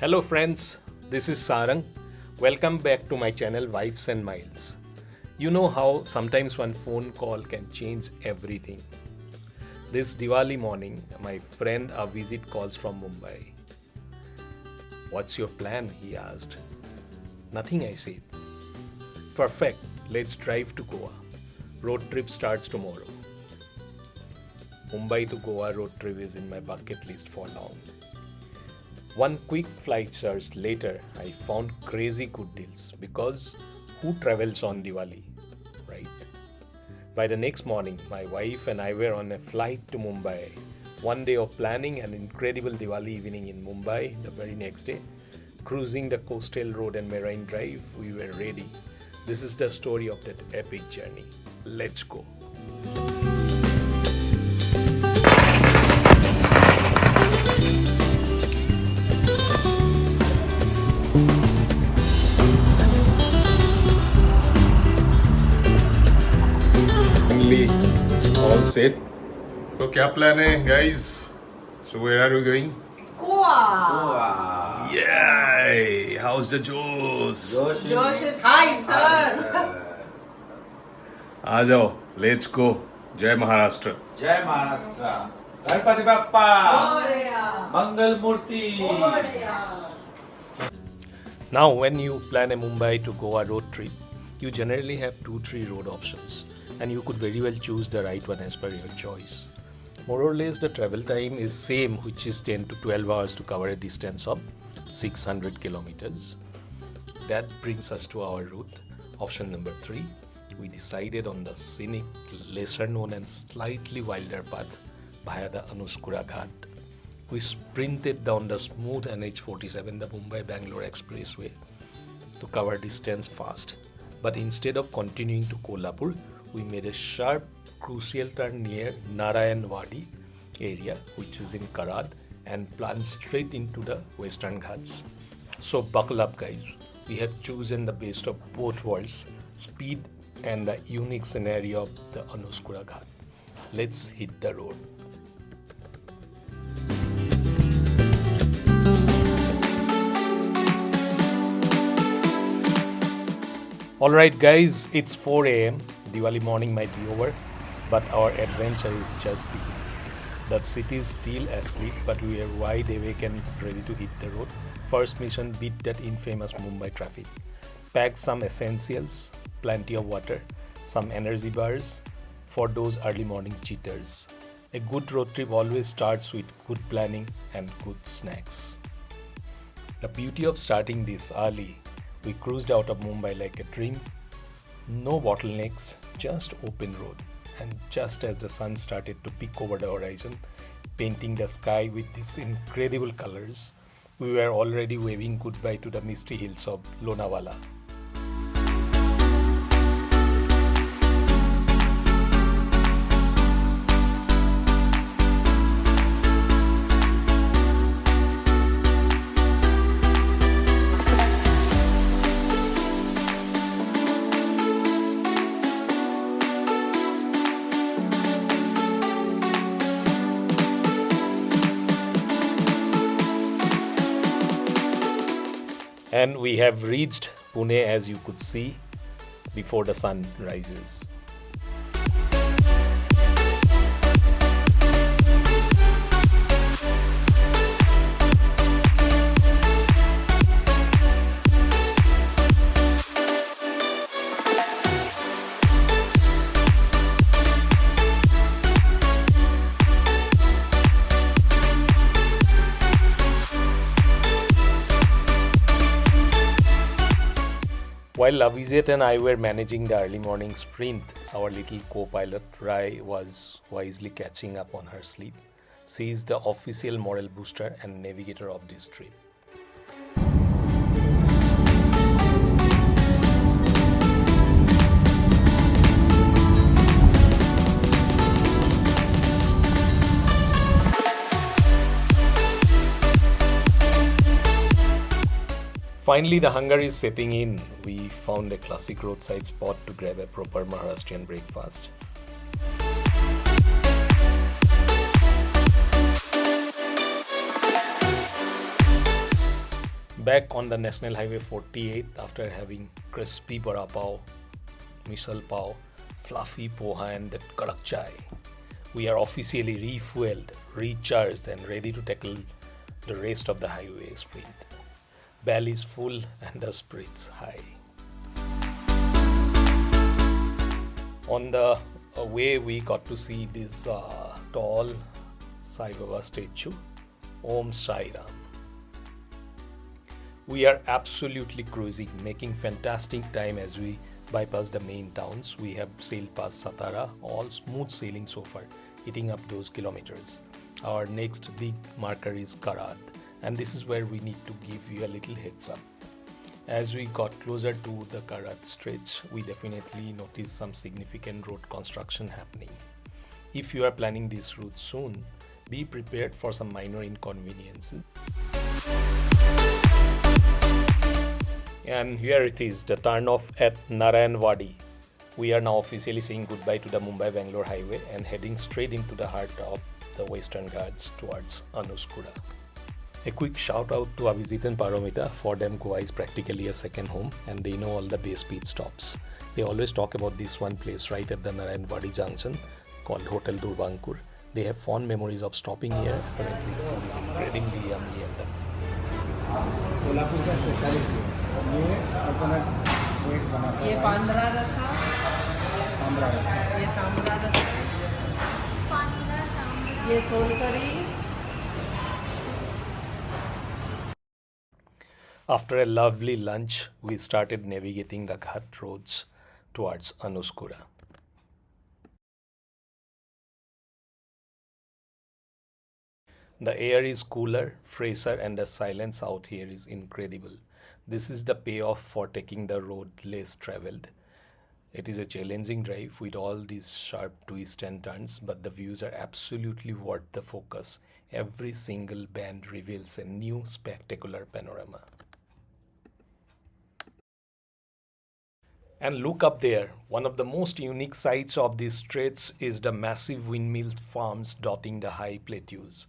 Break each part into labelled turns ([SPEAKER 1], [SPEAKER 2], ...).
[SPEAKER 1] Hello friends, this is Sarang. Welcome back to my channel Vibes and Miles. You know how sometimes one phone call can change everything. This Diwali morning, my friend a visit calls from Mumbai. What's your plan? He asked. Nothing, I said. Perfect, let's drive to Goa. Road trip starts tomorrow. Mumbai to Goa road trip is in my bucket list for long. One quick flight search later, I found crazy good deals because who travels on Diwali, right? By the next morning, my wife and I were on a flight to Mumbai. One day of planning an incredible Diwali evening in Mumbai. The very next day, cruising the coastal road and Marine Drive, we were ready. This is the story of that epic journey. Let's go. All set. So, क्या plan है, guys? So, where are we going?
[SPEAKER 2] Goa.
[SPEAKER 1] Yay! How's the Josh?
[SPEAKER 2] Josh is high, sir.
[SPEAKER 1] आ जाओ, let's go. जय महाराष्ट्र.
[SPEAKER 3] जय Maharashtra. Ganpati Bappa.
[SPEAKER 2] Moria.
[SPEAKER 3] Mangal Murthy.
[SPEAKER 2] Moria.
[SPEAKER 1] Now, when you plan a Mumbai to Goa road trip, you generally have 2-3 road options, and you could very well choose the right one as per your choice. More or less, the travel time is same, which is 10 to 12 hours to cover a distance of 600 kilometers. That brings us to our route. Option number 3, we decided on the scenic, lesser known and slightly wilder path via the Anuskura Ghat. We sprinted down the smooth NH47, the Mumbai-Bangalore expressway, to cover distance fast. But instead of continuing to Kolhapur, we made a sharp, crucial turn near Narayanwadi area, which is in Karad, and plunged straight into the Western Ghats. So buckle up, guys. We have chosen the best of both worlds, speed and the unique scenario of the Anuskura Ghat. Let's hit the road. Alright guys, it's 4 a.m. Diwali morning might be over, but our adventure is just beginning. The city is still asleep, but we are wide awake and ready to hit the road. First mission, beat that infamous Mumbai traffic. Pack some essentials, plenty of water, some energy bars for those early morning jitters. A good road trip always starts with good planning and good snacks. The beauty of starting this early, we cruised out of Mumbai like a dream. No bottlenecks, just open road. And just as the sun started to peek over the horizon, painting the sky with these incredible colors, we were already waving goodbye to the misty hills of Lonavala. And we have reached Pune, as you could see, before the sun rises. While Avizet and I were managing the early morning sprint, our little co-pilot Rai was wisely catching up on her sleep. She is the official moral booster and navigator of this trip. Finally, the hunger is setting in. We found a classic roadside spot to grab a proper Maharashtrian breakfast. Back on the National Highway 48 after having crispy bada pav, misal pav, fluffy poha and that kadak chai. We are officially refueled, recharged and ready to tackle the rest of the highway sprint. Belly is full and the spirits high. On the way we got to see this tall Sai Baba statue, Om Sai Ram. We are absolutely cruising, making fantastic time as we bypass the main towns. We have sailed past Satara, all smooth sailing so far, eating up those kilometers. Our next big marker is Karad, and this is where we need to give you a little heads up. As we got closer to the Karad stretch, we definitely noticed some significant road construction happening. If you are planning this route soon, be prepared for some minor inconveniences. And here it is, the turnoff at Narayanwadi. We are now officially saying goodbye to the Mumbai-Bangalore highway and heading straight into the heart of the Western Ghats towards Anuskura. A quick shout out to Abhijit and Paramita. For them, Goa is practically a second home and they know all the base pit stops. They always talk about this one place right at the Narayanwadi junction called Hotel Durbankur. They have fond memories of stopping here. Apparently the food is incredibly yummy and the
[SPEAKER 2] ये पांद्रा रसा ये तांबड़ा रसा ये solkadhi.
[SPEAKER 1] After a lovely lunch, we started navigating the Ghat roads towards Anuskura. The air is cooler, fresher, and the silence out here is incredible. This is the payoff for taking the road less traveled. It is a challenging drive with all these sharp twists and turns, but the views are absolutely worth the focus. Every single bend reveals a new spectacular panorama. And look up there, one of the most unique sights of this stretch is the massive windmill farms dotting the high plateaus.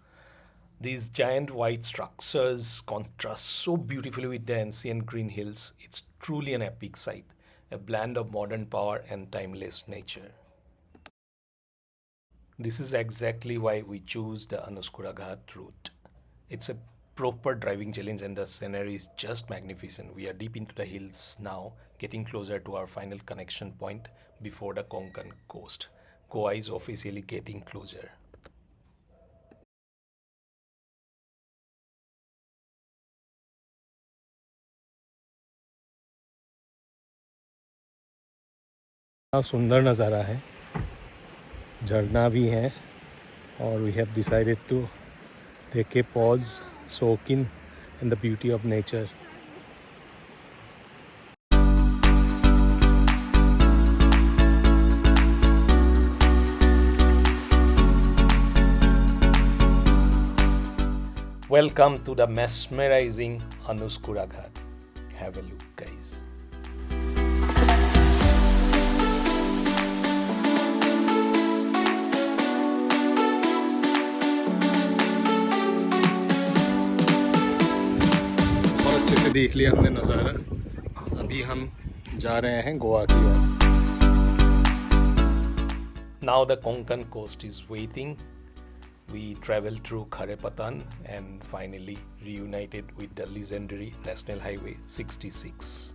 [SPEAKER 1] These giant white structures contrast so beautifully with the ancient green hills. It's truly an epic sight, a blend of modern power and timeless nature. This is exactly why we choose the Anuskura Ghat route. It's a proper driving challenge and the scenery is just magnificent. We are deep into the hills now, getting closer to our final connection point before the Konkan coast. Goa is officially getting closer. सुंदर नज़ारा है, झरना भी है और we have decided to take a pause, soak in the beauty of nature. Welcome to the mesmerizing Anuskura Ghat. Have a look, guys. से देख लिया हमने नज़ारा. अभी हम जा रहे हैं गोवा की ओर. Now the Konkan coast is waiting. We traveled through Kharepatan and finally reunited with the legendary National Highway 66.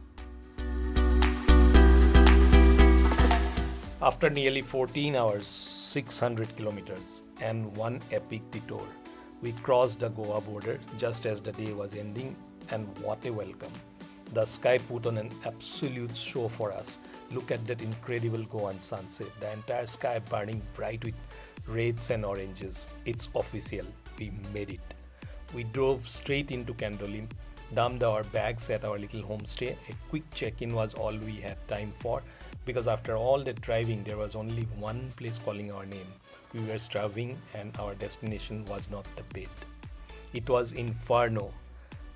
[SPEAKER 1] After nearly 14 hours, 600 kilometers and one epic detour, we crossed the Goa border just as the day was ending. And what a welcome. The sky put on an absolute show for us. Look at that incredible Goan sunset. The entire sky burning bright with reds and oranges. It's official. We made it. We drove straight into Candolim, dumped our bags at our little homestay. A quick check-in was all we had time for because after all that driving, there was only one place calling our name. We were starving and our destination was not the bed. It was Inferno.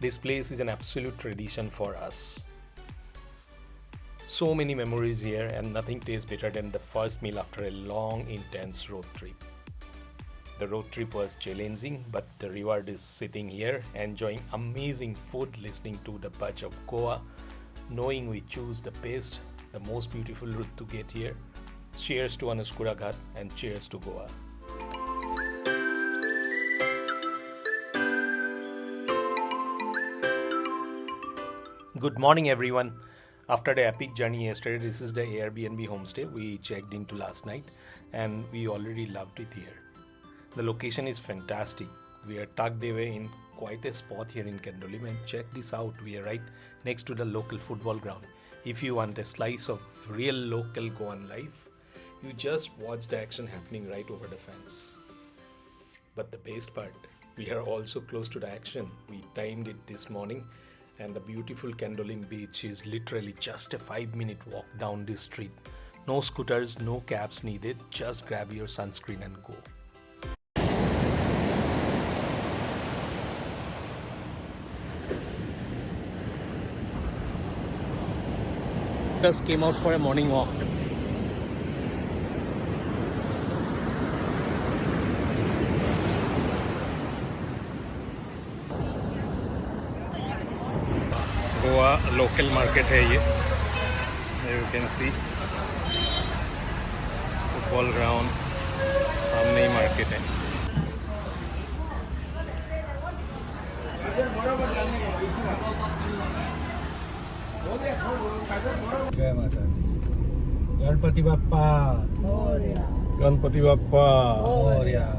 [SPEAKER 1] This place is an absolute tradition for us. So many memories here and nothing tastes better than the first meal after a long, intense road trip. The road trip was challenging, but the reward is sitting here, enjoying amazing food, listening to the buzz of Goa, knowing we choose the best, the most beautiful route to get here. Cheers to Anuskura Ghat and cheers to Goa. Good morning, everyone. After the epic journey yesterday, this is the Airbnb homestay we checked into last night, and we already loved it here. The location is fantastic. We are tucked away in quite a spot here in Candolim, and check this out. We are right next to the local football ground. If you want a slice of real local Goan life, you just watch the action happening right over the fence. But the best part, we are also close to the action. We timed it this morning, and the beautiful Candolim beach is literally just a 5-minute walk down this street. No scooters, no cabs needed, just grab your sunscreen and go. Just came out for a morning walk. Goa local market है ये, you can see football ground सामने ही market है. जय माता दी. Ganpati Bappa Morya. Ganpati Bappa Morya.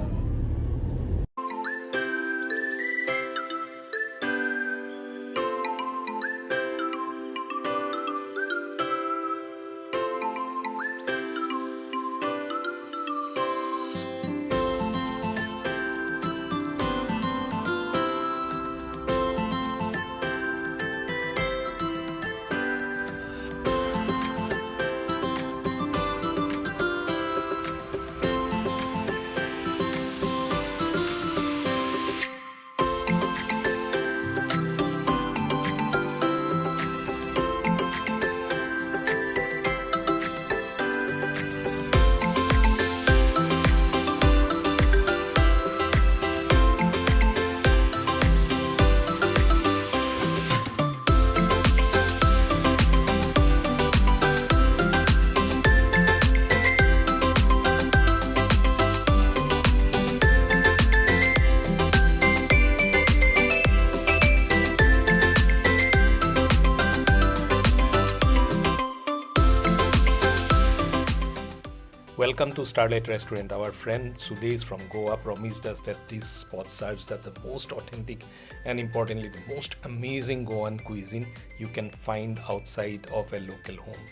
[SPEAKER 1] Welcome to Starlight Restaurant. Our friend Sudesh from Goa promised us that this spot serves the most authentic and importantly the most amazing Goan cuisine you can find outside of a local home.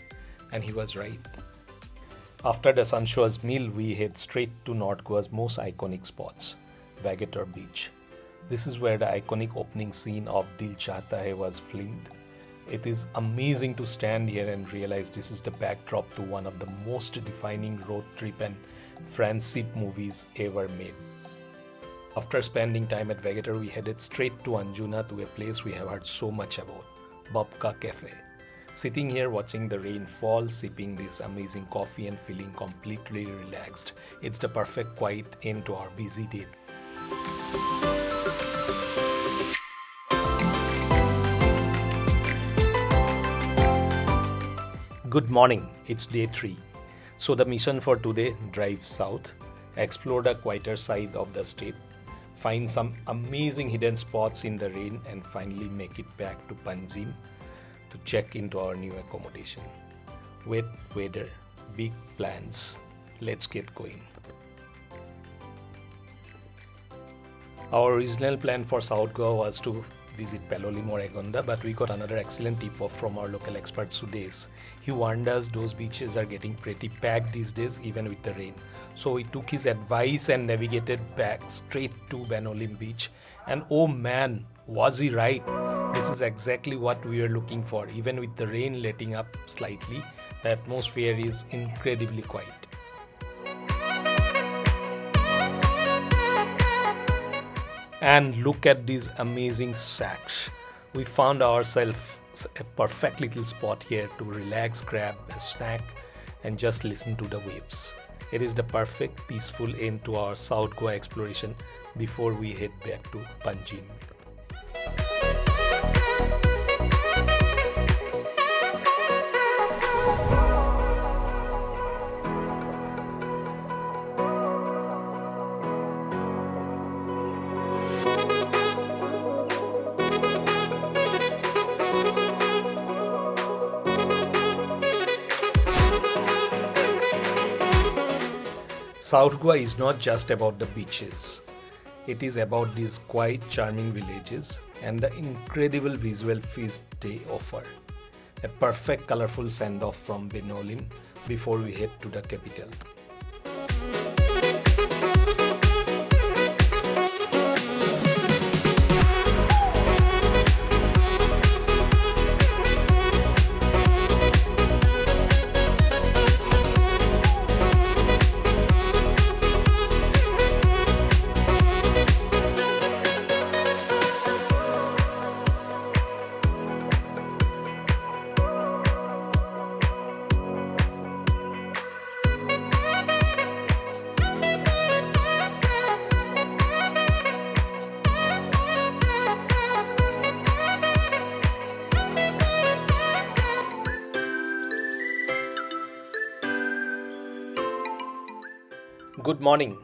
[SPEAKER 1] And he was right. After the sumptuous meal, we head straight to North Goa's most iconic spots, Vagator Beach. This is where the iconic opening scene of Dil Chahta Hai was filmed. It is amazing to stand here and realize this is the backdrop to one of the most defining road trip and friendship movies ever made. After spending time at Vagator, we headed straight to Anjuna to a place we have heard so much about, Babka Cafe. Sitting here watching the rain fall, sipping this amazing coffee and feeling completely relaxed. It's the perfect quiet end to our busy day. Good morning, it's day 3. So the mission for today, drive south, explore the quieter side of the state, find some amazing hidden spots in the rain and finally make it back to Panjim to check into our new accommodation. Wet weather, big plans. Let's get going. Our original plan for South Goa was to visit Candolim or Agonda, but we got another excellent tip-off from our local expert Sudesh. He warned us those beaches are getting pretty packed these days even with the rain. So we took his advice and navigated back straight to Candolim beach, and oh man, was he right. This is exactly what we were looking for. Even with the rain letting up slightly, the atmosphere is incredibly quiet. And look at these amazing shacks. We found ourselves a perfect little spot here to relax, grab a snack and just listen to the waves. It is the perfect peaceful end to our South Goa exploration before we head back to Panjim. South Goa is not just about the beaches. It is about these quiet, charming villages and the incredible visual feast they offer. A perfect colorful send-off from Candolim before we head to the capital. Good morning.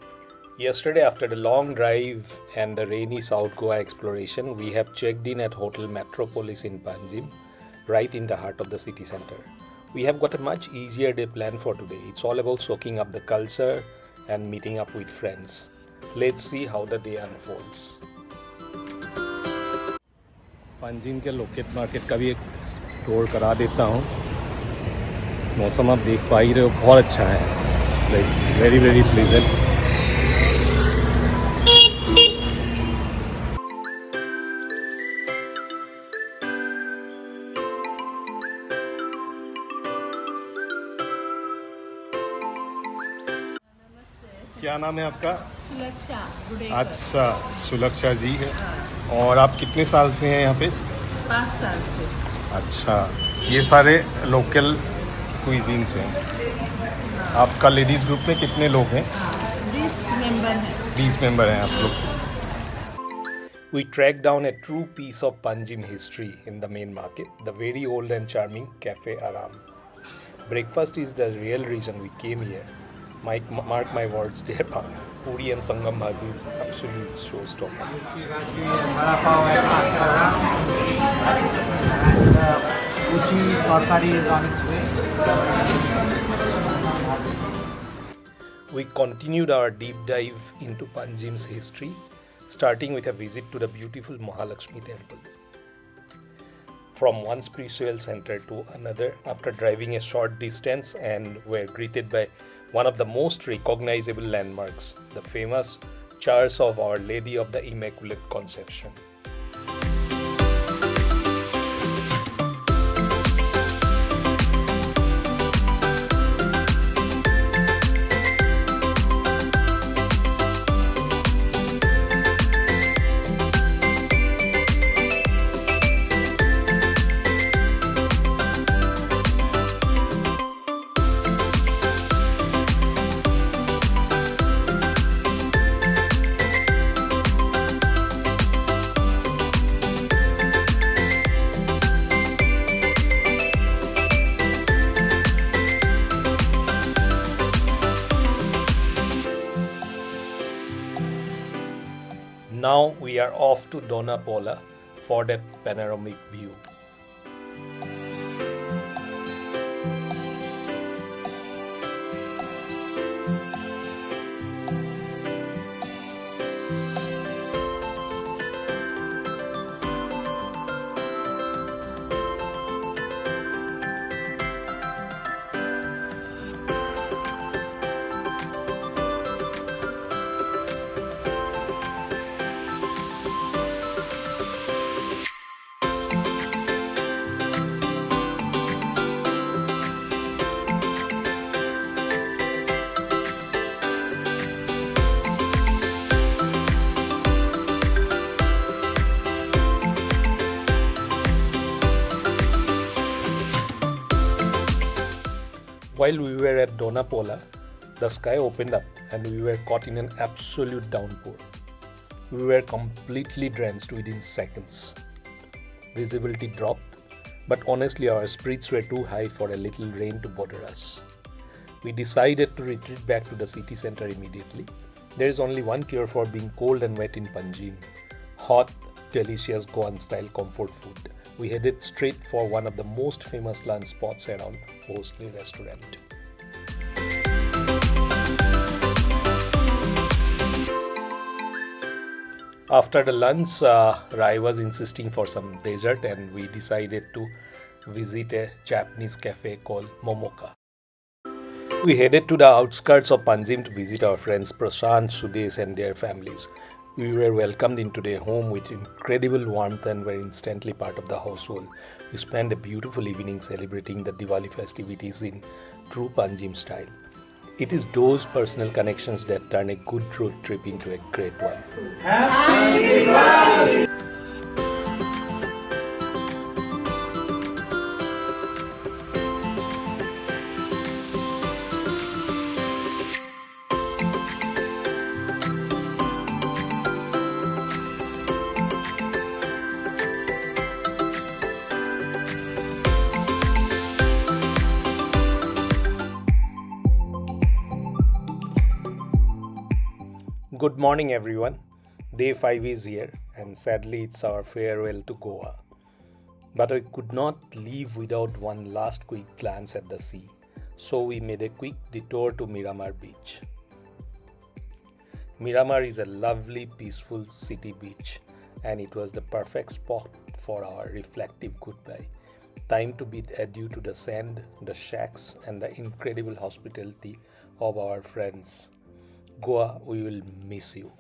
[SPEAKER 1] Yesterday, after the long drive and the rainy South Goa exploration, we have checked in at Hotel Metropolis in Panjim, right in the heart of the city center. We have got a much easier day planned for today. It's all about soaking up the culture and meeting up with friends. Let's see how the day unfolds. Panjim के locate market का भी एक tour करा देता हूँ. मौसम आप देख पा ही रहे हो, बहुत अच्छा है. It's like very very pleasant. क्या नाम है आपका?
[SPEAKER 2] सुलक्षा गुडेकर।
[SPEAKER 1] अच्छा, सुलक्षा जी है. और आप कितने साल से हैं यहाँ पे?
[SPEAKER 2] 5 साल से।
[SPEAKER 1] अच्छा, ये सारे लोकल क्विजीन्स हैं. आपका लेडीज़ ग्रुप में कितने लोग हैं?
[SPEAKER 2] 20 मेंबर हैं।
[SPEAKER 1] 20 मेंबर हैं आप लोग. We tracked down a true piece of Panjim history in the main market, the very old and charming Cafe Aram. Breakfast is the real reason we came here. Mark my words, dear Puri and Sangam Bhaji is absolute showstopper. We continued our deep dive into Panjim's history, starting with a visit to the beautiful Mahalakshmi temple. From one spiritual center to another, after driving a short distance, and were greeted by one of the most recognizable landmarks, the famous Church of Our Lady of the Immaculate Conception. Now we are off to Donapola for that panoramic view. While we were at Donapola, the sky opened up and we were caught in an absolute downpour. We were completely drenched within seconds. Visibility dropped, but honestly our spirits were too high for a little rain to bother us. We decided to retreat back to the city center immediately. There is only one cure for being cold and wet in Panjim: hot, delicious Goan style comfort food. We headed straight for one of the most famous lunch spots around, Bhosle restaurant. After the lunch, Rai was insisting for some dessert and we decided to visit a Japanese cafe called Momoka. We headed to the outskirts of Panjim to visit our friends Prashant, Sudesh and their families. We were welcomed into their home with incredible warmth and were instantly part of the household. We spent a beautiful evening celebrating the Diwali festivities in true Panjim style. It is those personal connections that turn a good road trip into a great one.
[SPEAKER 3] Happy Diwali!
[SPEAKER 1] Good morning everyone. Day 5 is here and sadly it's our farewell to Goa. But I could not leave without one last quick glance at the sea. So we made a quick detour to Miramar beach. Miramar is a lovely peaceful city beach and it was the perfect spot for our reflective goodbye. Time to bid adieu to the sand, the shacks and the incredible hospitality of our friends. Goa, we will miss you.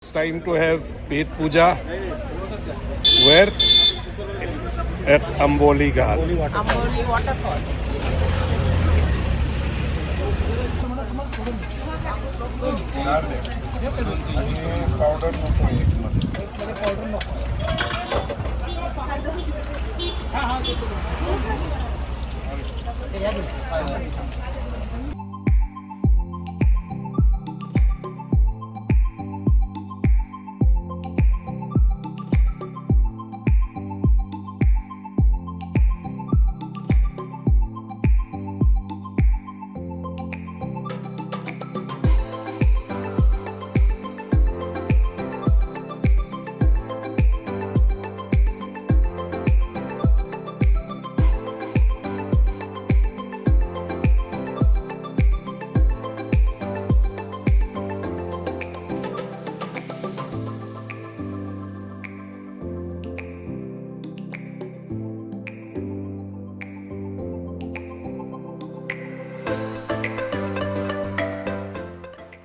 [SPEAKER 1] It's time to have Pet Puja. Where? At Amboli Ghat.
[SPEAKER 2] Amboli waterfall.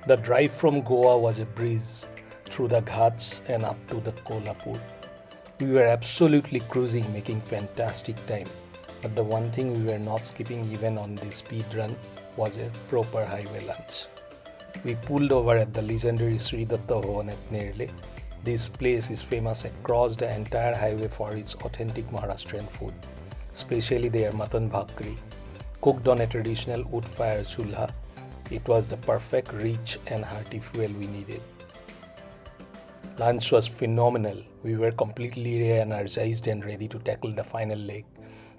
[SPEAKER 1] The drive from Goa was a breeze through the ghats and up to the Kolhapur. We were absolutely cruising, making fantastic time. But the one thing we were not skipping even on this speed run was a proper highway lunch. We pulled over at the legendary Sri Datta Bhavan at Nerle. This place is famous across the entire highway for its authentic Maharashtrian food, especially their mutton bhakri, cooked on a traditional wood fire chulha. It was the perfect rich and hearty fuel we needed. Lunch was phenomenal. We were completely re-energized and ready to tackle the final leg.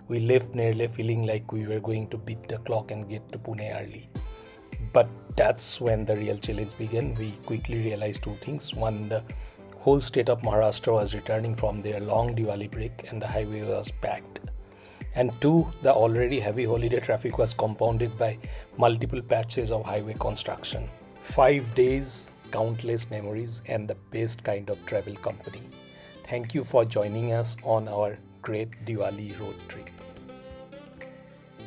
[SPEAKER 1] We left Nerle feeling like we were going to beat the clock and get to Pune early. But that's when the real challenge began. We quickly realized two things. One, the Whole state of Maharashtra was returning from their long Diwali break and the highway was packed. And two, the already heavy holiday traffic was compounded by multiple patches of highway construction. 5 days, countless memories, and the best kind of travel company. Thank you for joining us on our great Diwali road trip.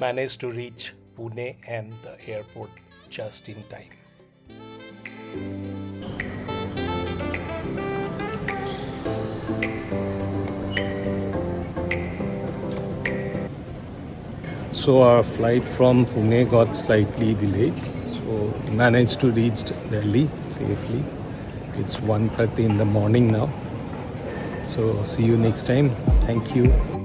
[SPEAKER 1] Managed to reach Pune and the airport just in time. So our flight from Pune got slightly delayed. So managed to reach Delhi safely. It's 1:30 in the morning now. So see you next time. Thank you.